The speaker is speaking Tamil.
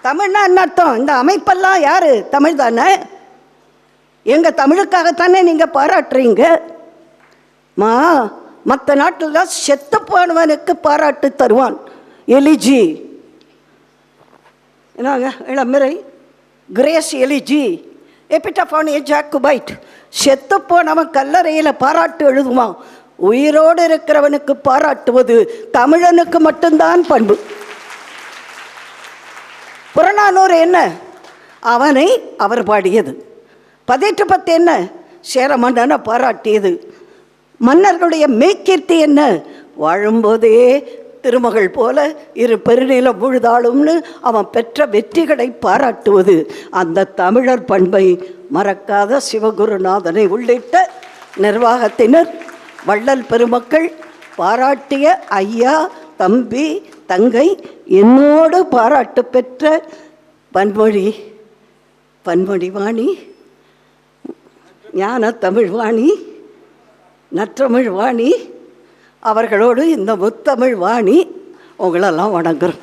தமிழ்னா என்ன அர்த்தம்? இந்த அமைப்பெல்லாம் யார்? தமிழ் தானே. எங்கள் தமிழுக்காகத்தானே நீங்கள் பாராட்டுறீங்க. மற்ற நாட்டில் தான் செத்து போனவனுக்கு பாராட்டு தருவான். எலிஜி என்னங்க இளமிரை கிரேஸ் எலிஜி எபிட்டஃபான் ஏ ஜாக்குபைட். செத்து போனவன் கல்லறையில் பாராட்டு எழுதுவான். உயிரோடு இருக்கிறவனுக்கு பாராட்டுவது தமிழனுக்கு மட்டும்தான் பண்பு. புறநானூறு என்ன? அவனை அவர் பாடியது. 18 என்ன? சேர மன்னனை பாராட்டியது. மன்னர்களுடைய மெய்க்கீர்த்தி என்ன? வாழும்போதே திருமகள் போல இரு பெருநிலம் முழுதாளும்னு அவன் பெற்ற வெற்றிகளை பாராட்டுவது. அந்த தமிழர் பண்பை மறக்காத சிவகுருநாதனை உள்ளிட்ட நிர்வாகத்தினர், வள்ளல் பெருமக்கள் பாராட்டிய ஐயா, தம்பி, தங்கை, என்னோடு பாராட்டு பெற்ற பன்மொழிவாணி, ஞான தமிழ்வாணி, நற்றமிழ் வாணி அவர்களோடு இந்த முத்தமிழ் வாணி உங்களெல்லாம் வணங்குறோம்.